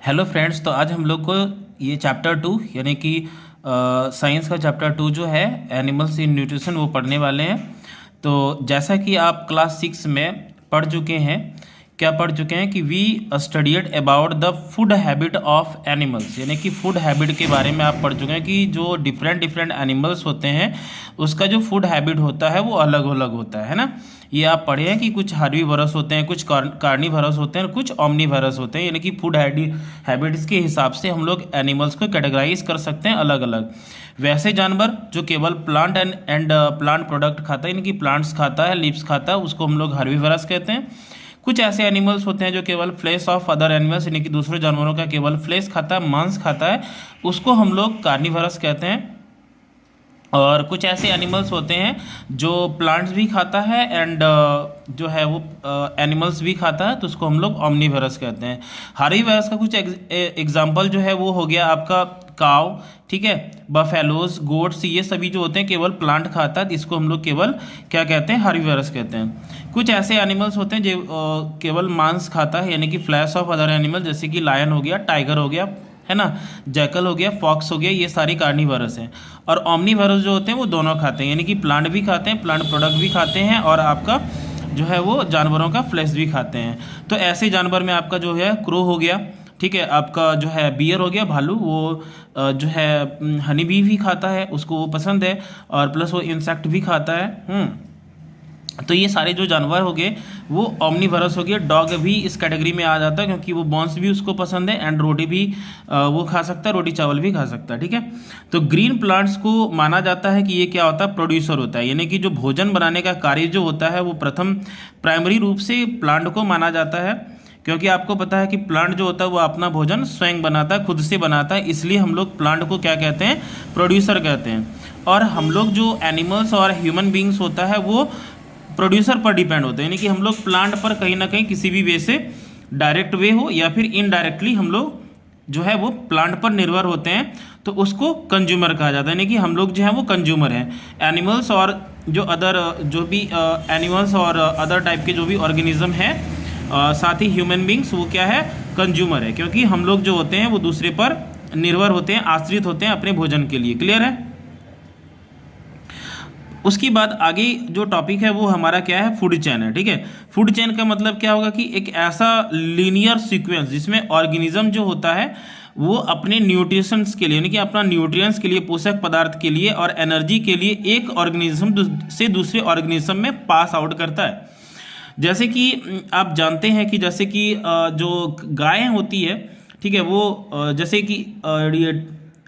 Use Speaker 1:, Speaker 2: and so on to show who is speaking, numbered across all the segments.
Speaker 1: Hello friends, तो आज हम लोग को ये चैप्टर 2 यानी कि साइंस का चैप्टर 2 जो है एनिमल्स इन न्यूट्रिशन वो पढ़ने वाले हैं। तो जैसा कि आप क्लास 6 में पढ़ चुके हैं, क्या पढ़ चुके हैं कि we studied about the food habit of animals, यानी कि फूड हैबिट के बारे में आप पढ़ चुके हैं कि जो डिफरेंट डिफरेंट एनिमल्स होते हैं उसका जो फूड हैबिट होता है वो अलग अलग होता है ना। ये आप पढ़े हैं कि कुछ हार्बीवोरस होते हैं, कुछ कार्निवोरस होते हैं और कुछ ओमनीवोरस होते हैं, यानी कि फूड हैबिट्स के हिसाब से हम लोग एनिमल्स को कैटेगराइज कर सकते हैं अलग अलग। वैसे जानवर जो केवल प्लांट एंड प्लांट प्रोडक्ट खाता है, यानी कि प्लांट्स खाता है, लीव्स खाता है, उसको हम लोग हार्बीवोरस कहते हैं। कुछ ऐसे एनिमल्स होते हैं जो केवल फ्लेश ऑफ अदर एनिमल्स, यानी कि दूसरे जानवरों का केवल फ्लेश खाता है, मांस खाता है, उसको हम लोग कार्निवोरस कहते हैं। और कुछ ऐसे एनिमल्स होते हैं जो प्लांट्स भी खाता है एंड जो है वो एनिमल्स भी खाता है, तो उसको हम लोग ओमनीवोरस कहते हैं। हार्बीवोरस का कुछ एग्जांपल जो है वो हो गया आपका काव, ठीक है, बफेलोज, गोट्स, ये सभी जो होते हैं केवल प्लांट खाता है, तो इसको हम लोग केवल क्या कहते हैं, हार्बीवोरस कहते हैं। कुछ ऐसे एनिमल्स होते हैं जो केवल मांस खाता है, यानी कि फ्लैश ऑफ अदर एनिमल, जैसे कि लायन हो गया, टाइगर हो गया, है ना, जैकल हो गया, फॉक्स हो गया, ये सारी कार्निवोरस हैं। और ओमनीवोरस जो होते हैं वो दोनों खाते हैं, यानी कि प्लांट भी खाते हैं, प्लांट प्रोडक्ट भी खाते हैं, और आपका जो है वो जानवरों का फ्लैश भी खाते हैं। तो ऐसे जानवर में आपका जो है क्रो हो गया, ठीक है, आपका जो है बियर हो गया, भालू, वो जो है हनी बी भी खाता है, उसको वो पसंद है, और प्लस वो इंसेक्ट भी खाता है। तो ये सारे जो जानवर हो गए वो ओमनीवोरस हो गए। डॉग भी इस कैटेगरी में आ जाता है क्योंकि वो बॉन्स भी उसको पसंद है एंड रोटी भी वो खा सकता है, रोटी चावल भी खा सकता है, ठीक है। तो ग्रीन प्लांट्स को माना जाता है कि ये क्या होता है, प्रोड्यूसर होता है, यानी कि जो भोजन बनाने का कार्य जो होता है वो प्रथम प्राइमरी रूप से प्लांट को माना जाता है, क्योंकि आपको पता है कि प्लांट जो होता है वो अपना भोजन स्वयं बनाता है, खुद से बनाता है, इसलिए हम लोग प्लांट को क्या कहते हैं, प्रोड्यूसर कहते हैं। और हम लोग जो एनिमल्स और ह्यूमन बींग्स होता है वो प्रोड्यूसर पर डिपेंड होते हैं, यानी कि हम लोग प्लांट पर कहीं ना कहीं किसी भी वे से, डायरेक्ट वे हो या फिर इनडायरेक्टली, हम लोग जो है वो प्लांट पर निर्भर होते हैं, तो उसको कंज्यूमर कहा जाता है, यानी कि हम लोग जो है वो कंज्यूमर हैं। एनिमल्स और जो अदर जो भी एनिमल्स और अदर टाइप के जो भी ऑर्गेनिज्म है, साथ ही ह्यूमन बींग्स, वो क्या है, कंज्यूमर है, क्योंकि हम लोग जो होते हैं वो दूसरे पर निर्भर होते हैं, आश्रित होते हैं अपने भोजन के लिए। क्लियर है। उसके बाद आगे जो टॉपिक है वो हमारा क्या है, फूड चेन है, ठीक है। फूड चेन का मतलब क्या होगा कि एक ऐसा लीनियर सीक्वेंस जिसमें ऑर्गेनिज्म जो होता है वो अपने न्यूट्रिशंस के लिए, यानी कि अपना न्यूट्रिएंट्स के लिए, पोषक पदार्थ के लिए और एनर्जी के लिए एक ऑर्गेनिज्म से दूसरे ऑर्गेनिज्म में पास आउट करता है। जैसे कि आप जानते हैं कि जैसे कि जो गाय होती है, ठीक है, वो जैसे कि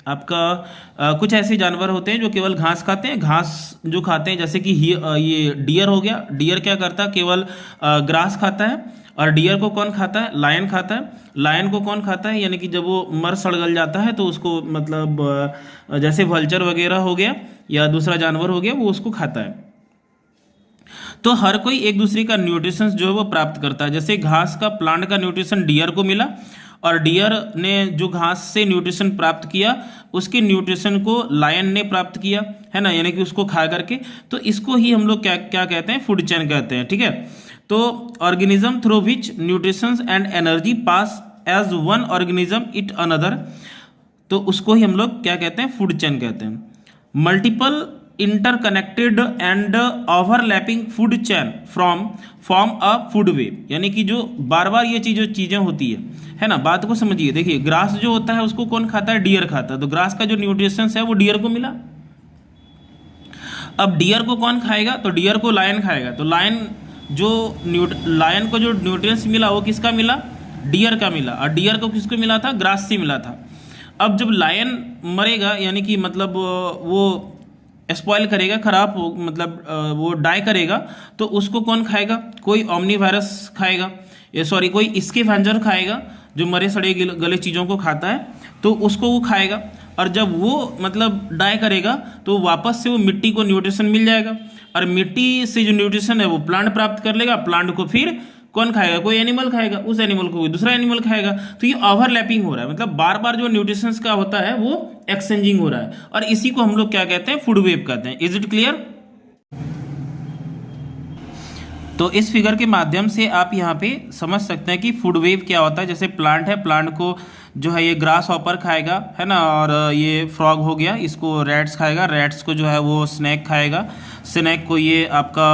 Speaker 1: आपका कुछ ऐसे जानवर होते हैं जो केवल घास खाते हैं, घास जो खाते हैं, जैसे कि ये डियर हो गया। डियर क्या करता है, केवल ग्रास खाता है। और डियर को कौन खाता है, लायन खाता है। लायन को कौन खाता है, यानी कि जब वो मर सड़गल जाता है तो उसको मतलब जैसे वल्चर वगैरह हो गया या दूसरा जानवर हो गया, वो उसको खाता है। तो हर कोई एक दूसरे का न्यूट्रिशन जो है वो प्राप्त करता है। जैसे घास का, प्लांट का न्यूट्रिशन डियर को मिला, और डियर ने जो घास से न्यूट्रिशन प्राप्त किया उसके न्यूट्रिशन को लायन ने प्राप्त किया, है ना, यानी कि उसको खा करके। तो इसको ही हम लोग क्या क्या कहते हैं, फूड चेन कहते हैं, ठीक है। तो organism through which nutritions and energy pass as one organism it another, तो उसको ही हम लोग क्या कहते हैं, फूड चेन कहते हैं। Multiple interconnected and overlapping food chain from form a food web, यानी कि जो बार बार ये चीज़ें होती है ना। बात को समझिए। देखिए, ग्रास जो होता है उसको कौन खाता है, डियर खाता है, तो ग्रास का जो न्यूट्रिशन है वो डियर को मिला। अब डियर को कौन खाएगा, तो डियर को लायन खाएगा, तो लायन को जो न्यूट्रिएंट्स मिला वो किसका मिला, डियर का मिला। और डियर को किसको मिला था, ग्रास से मिला था। अब जब लायन मरेगा, यानी कि मतलब वो स्पॉइल करेगा, खराब हो, मतलब वो डाई करेगा, तो उसको कौन खाएगा, कोई ओमनीवोरस खाएगा, ये सॉरी कोई स्कैवेंजर खाएगा जो मरे सड़े गले चीज़ों को खाता है, तो उसको वो खाएगा। और जब वो मतलब डाई करेगा तो वापस से वो मिट्टी को न्यूट्रिशन मिल जाएगा, और मिट्टी से जो न्यूट्रिशन है वो प्लांट प्राप्त कर लेगा। प्लांट को फिर कौन खाएगा, कोई एनिमल खाएगा, उस एनिमल को कोई दूसरा एनिमल खाएगा। तो ये ओवरलैपिंग हो रहा है, मतलब बार बार जो न्यूट्रिशंस का होता है वो एक्सचेंजिंग हो रहा है, और इसी को हम लोग क्या कहते हैं, फूड वेब कहते हैं। Is it clear. तो इस फिगर के माध्यम से आप यहाँ पे समझ सकते हैं कि फूड वेव क्या होता है। जैसे प्लांट है, प्लांट को जो है ये ग्रास हॉपर खाएगा, है ना, और ये फ्रॉग हो गया, इसको रैट्स खाएगा, रैट्स को जो है वो स्नैक खाएगा, स्नैक को ये आपका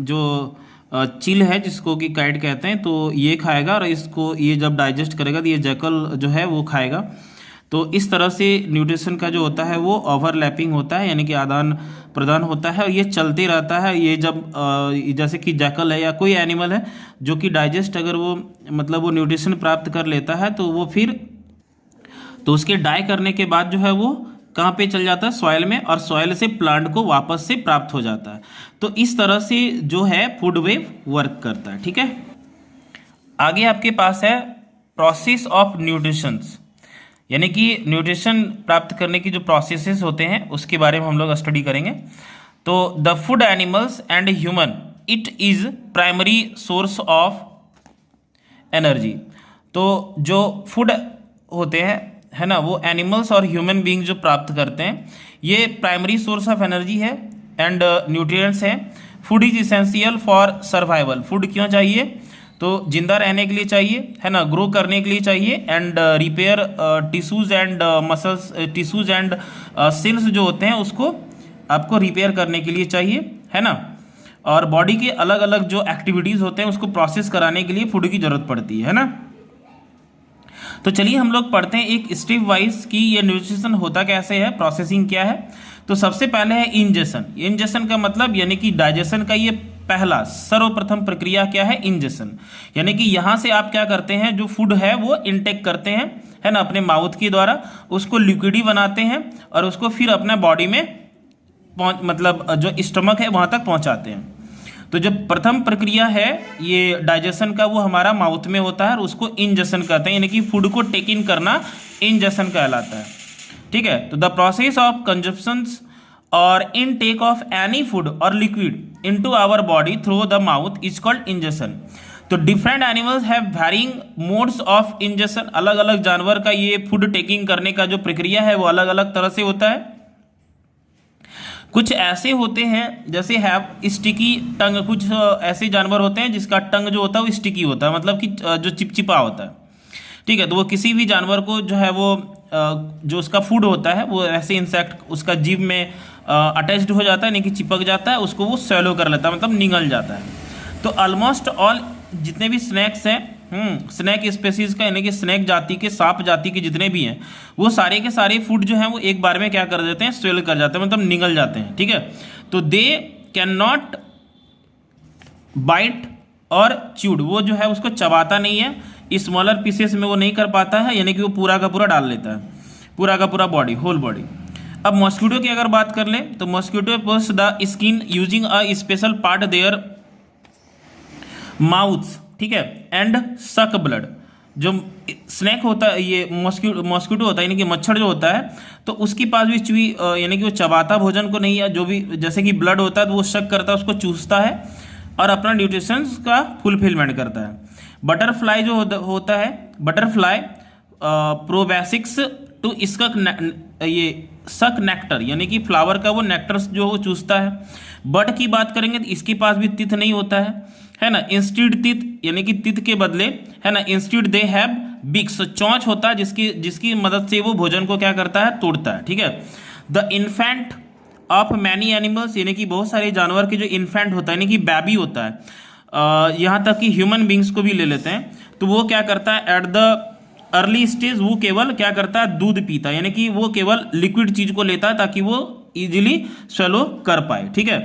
Speaker 1: जो चिल है जिसको कि काइट कहते हैं, तो ये खाएगा, और इसको ये जब डाइजेस्ट करेगा तो ये जैकल जो है वो खाएगा। तो इस तरह से न्यूट्रिशन का जो होता है वो ओवरलैपिंग होता है, यानी कि आदान प्रदान होता है, और ये चलते रहता है। ये जब जैसे कि जैकल है या कोई एनिमल है जो कि डाइजेस्ट अगर वो मतलब वो न्यूट्रिशन प्राप्त कर लेता है तो वो फिर तो उसके डाई करने के बाद जो है वो कहाँ पे चल जाता है, सॉइल में, और सॉइल से प्लांट को वापस से प्राप्त हो जाता है। तो इस तरह से जो है फूड वेव वर्क करता है। ठीक है, आगे आपके पास है प्रोसेस ऑफ न्यूट्रिशंस, यानी कि न्यूट्रिशन प्राप्त करने की जो प्रोसेसेस होते हैं उसके बारे में हम लोग स्टडी करेंगे। तो the food animals and human, it is primary source of energy. तो जो फूड होते हैं, है ना, वो एनिमल्स और ह्यूमन बीइंग जो प्राप्त करते हैं, ये प्राइमरी सोर्स ऑफ एनर्जी है एंड न्यूट्रिएंट्स है। Food is essential for survival. Food क्यों चाहिए? तो जिंदा रहने के लिए चाहिए, है ना, ग्रो करने के लिए चाहिए, and repair tissues and muscles, tissues and cells जो होते हैं उसको आपको रिपेयर करने के लिए चाहिए, है ना, और बॉडी के अलग अलग जो एक्टिविटीज़ होते हैं उसको प्रोसेस कराने के लिए फूड की ज़रूरत पड़ती है ना। तो चलिए हम लोग पढ़ते हैं एक स्टेप वाइज कि ये न्यूट्रिशन होता कैसे है, प्रोसेसिंग क्या है। तो सबसे पहले है इंजेशन। इंजेशन का मतलब यानी कि डाइजेशन का ये पहला सर्वप्रथम प्रक्रिया क्या है, इंजेशन। यानी कि यहाँ से आप क्या करते हैं, जो फूड है वो इनटेक करते हैं, है ना, अपने माउथ के द्वारा उसको लिक्विडी बनाते हैं और उसको फिर अपने बॉडी में मतलब जो स्टमक है वहाँ तक पहुँचाते हैं। तो जो प्रथम प्रक्रिया है ये डाइजेशन का वो हमारा माउथ में होता है और उसको इंजेशन कहते हैं, यानी कि फूड को टेक इन करना इंजेशन कहलाता है। ठीक है, तो द प्रोसेस ऑफ कंजप्शंस और इनटेक ऑफ एनी फूड और liquid into our body through the mouth is called ingestion. तो different animals have varying modes of ingestion. अलग अलग जानवर का ये फूड टेकिंग करने का जो प्रक्रिया है वो अलग अलग तरह से होता है। कुछ ऐसे होते हैं जैसे हैव स्टिकी टंग, कुछ ऐसे जानवर होते हैं जिसका टंग जो होता है वो स्टिकी होता है, मतलब कि जो चिपचिपा होता है। ठीक है, तो वो किसी भी जानवर को जो है वो जो उसका फूड होता है वो ऐसे इंसेक्ट उसका जीभ में अटैच्ड हो जाता है, यानी कि चिपक जाता है, उसको वो स्वैलो कर लेता है, मतलब निगल जाता है। तो ऑलमोस्ट ऑल जितने भी स्नैक्स हैं, स्नैक स्पेसीज का, यानी कि स्नैक जाति के, सांप जाति के जितने भी हैं वो सारे के सारे फूड जो हैं वो एक बार में क्या कर देते हैं, स्वेल कर जाते हैं, मतलब निगल जाते हैं। ठीक है, तो दे कैन नॉट बाइट और च्यूड, वो जो है उसको चबाता नहीं है, स्मॉलर पीसेस में वो नहीं कर पाता है, यानी कि वो पूरा का पूरा डाल लेता है, पूरा का पूरा बॉडी, होल बॉडी। अब मॉस्किटो की अगर बात कर लें तो mosquito push the skin using a special part their mouth, ठीक है, एंड सक ब्लड। जो स्नैक होता है ये मॉस्किटो होता है, यानी कि मच्छर जो होता है, तो उसके पास भी चूही, यानी कि वो चबाता भोजन को नहीं है, जो भी जैसे कि ब्लड होता है तो वो शक करता है, उसको चूसता है और अपना न्यूट्रिशन का फुलफिलमेंट करता है। बटरफ्लाई जो होता है, बटरफ्लाई प्रोबैसिक्स टू इसका ये सक नेक्टर, यानी कि फ्लावर का वो नेक्टर जो वो चूसता है। बट की बात करेंगे तो इसके पास भी तिथ नहीं होता है ना, इंस्टीड तिथ, यानी कि तिथ के बदले, है ना, इंस्टीड दे हैव बिक्स, चोंच होता है जिसकी मदद से वो भोजन को क्या करता है, तोड़ता है। ठीक है, the infant of many animals, यानी कि बहुत सारे जानवर के जो इन्फेंट होता है, यानी कि बेबी होता है, यहाँ तक कि ह्यूमन बींग्स को भी ले लेते हैं, तो वो क्या करता है, एट द अर्ली स्टेज वो केवल क्या करता है, दूध पीता है, यानी कि वो केवल लिक्विड चीज को लेता है ताकि वो इजीली स्वेलो कर पाए। ठीक है,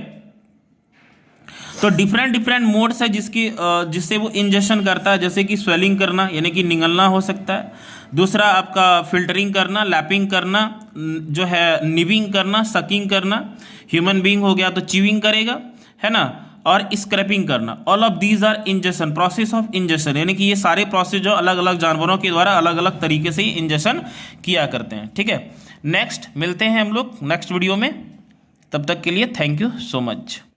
Speaker 1: तो डिफरेंट मोड्स है जिससे वो इंजेक्शन करता है, जैसे कि स्वेलिंग करना, यानी कि निगलना हो सकता है। दूसरा आपका फिल्टरिंग करना, लैपिंग करना, जो है निबिंग करना, सकिंग करना। ह्यूमन बीइंग हो गया तो च्यूइंग करेगा, है ना, और स्क्रैपिंग करना। All of these are injection, process of injection, यानी कि ये सारे प्रोसेस जो अलग अलग जानवरों के द्वारा अलग अलग तरीके से इंजेक्शन किया करते हैं। ठीक है, नेक्स्ट मिलते हैं हम लोग नेक्स्ट वीडियो में, तब तक के लिए थैंक यू सो मच।